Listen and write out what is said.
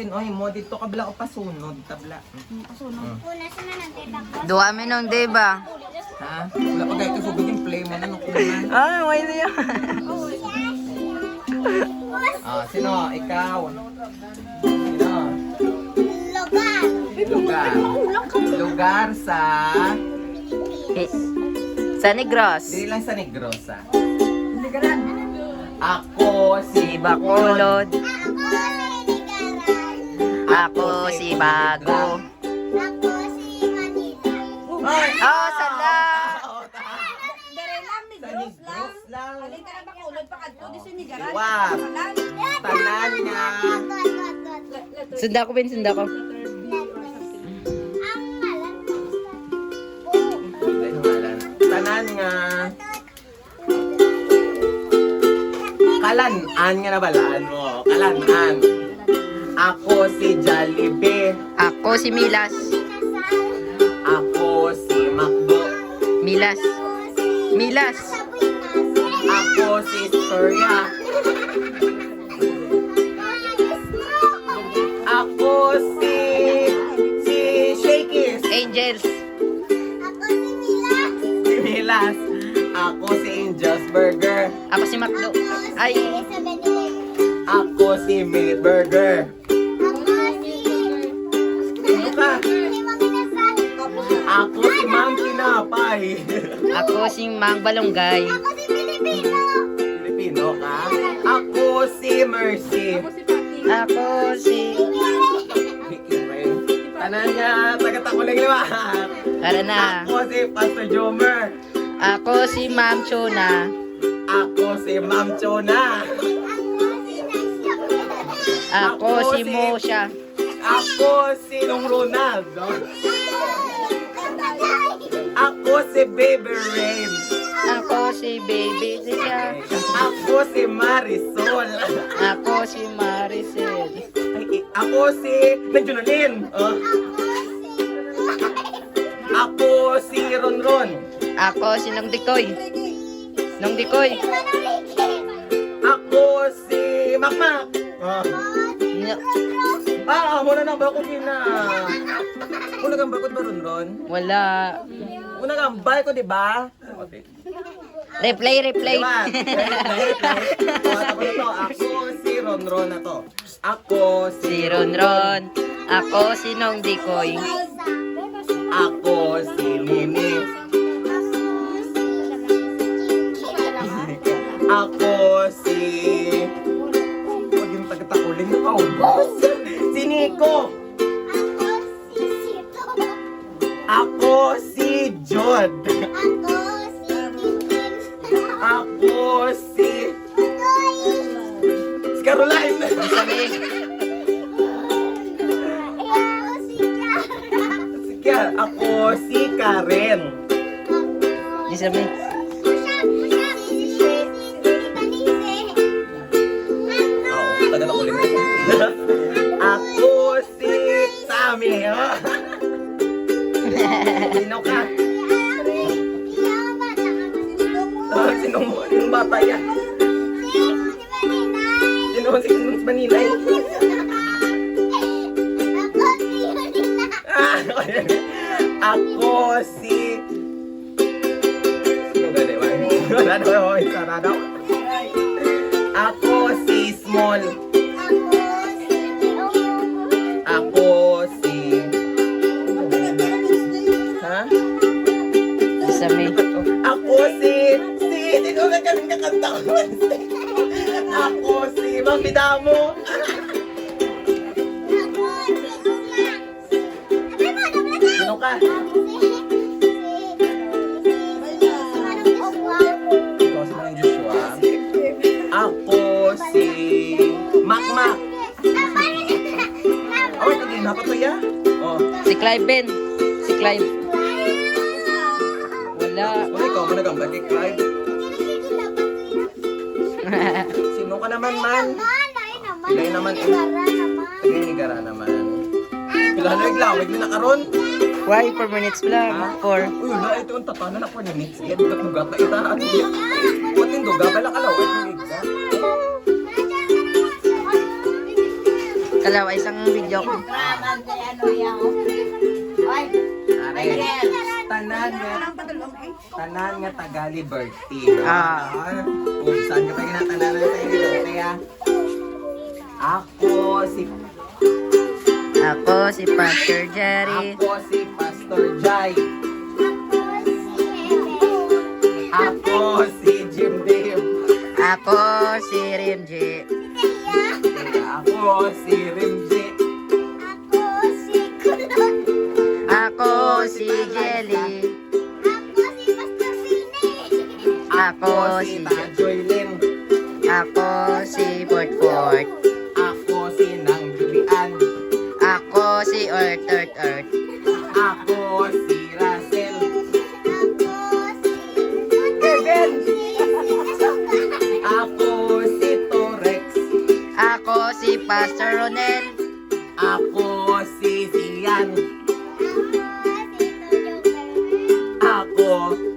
Oy, mo dito kabla o pasunod, tabla. Pasunod. Una sa nanay bakos. Duwa mi nung day ba? Ha? Wala pa kayo kasugod yung play mo na nung kumain. Ah, why niya? Sino? Ikaw? Sino? Lugar. Lugar. Lugar sa... Sa Negros. Dili lang sa Negros, ha? Ako si Bacolod. Ako Ako si Ligaran. si Bago. Ako si Manila. Oh, sala. Dere lang, Sa Negros lang. Negros lang. Alin ka na bakulod pa kadto di sinigaran. Wow. Tanan nga. Sunda ko, Ben, sunda ko. Ang ngalan mo. Dahil ngalan. Tanan nga. Kalan-an nga nabalaan mo. Kalan-an. Ako si Jollibee. Ako si Milas. Ako si Macdo. Milas. Milas. Ako si Storia. Ako si Shakey's. Angels. Ako si Mila. Si Milas. Ako si Angel's Burger. Ako si Macdo. Ay, Ako si Meat Burger. Ano ka? Ako si Mang Tinapay. ako si Mang Balonggay. Filipino ka? Ako si Mercy. Ako si... Vicky Ray. Tanan niya, taga-takuling liwat. Tara na. Ako si Pastor Jomer. Ako si Ma'am Chona. Ako si Ma'am Chona. Ako si Mosha. Ako si Nong Ronaldo. Ako si Baby Rain. Ako si Baby Zika. Ako si Marisol. Ako si Maricel. Ako si Nanjunalin. Ako si Ronron. Ako si Nong Dikoy. Nong Dikoy. Ako si Makmak. Muna nang bakot yun na. Muna kang bakot ba Ronron? Wala. Muna kang bakot, di ba? Replay, replay. Diba? Tapos na to. Ako si Ronron na to. Ako Si Ronron. Ako si Nong Dikoy. Ako si Nini. Ako si... Huwag yung taga-takuling na boss. Si Nico. Ako si Jod. Ako si... Si Caroline. Sabi, Ako si Karen. di sabi. Taga-takuling na. Ako si Sammy. Sino ka? Sinong yung bata yan? Sino si Manilay? Ako si... Sino ba diba? Sarado. Ako si Small. Ako si... Ha? Di sabi. Ako si... Sino na kami kakanta ko? Ako si Mami Damo. Sino ka? Ikaw si Mang Joshua. Ako si... Makmak. Oh, hindi na pa to ya? Oh. Si Clive Ben. Si Clive. Wala. Wala ikaw mo nagambag kay Clive. Sino ka naman man? Pilay naman eh. Tagay-nigara naman. Pila na iglawig na nakaroon. Why? 4 minutes lang. 4. Uy, na ito ang tatanan ako ni Nix. Yan, dugat na itaan. Putin dugat, bala kalaw. At yung igga. Kalaw, isang video ko. Raman kay ano yan. Ay, Are, tanan nga taga Liberty. Ah. Kung saan ka pa ginatanan sa Liberty, ah. Ako si Pastor Jerry. Ako si Pastor Jai. Ako si Jim Dave. Ako si Rimji. Ako si Rimji. Ako si Jelly. Ako Ako si si Tajoylin. Ako si Fort Fort. Ako si Nang Julian. Ako si Earth. Ako si Russell. Ako si Torex. Ako si Pastor Ronel. Ako si Zian. Ako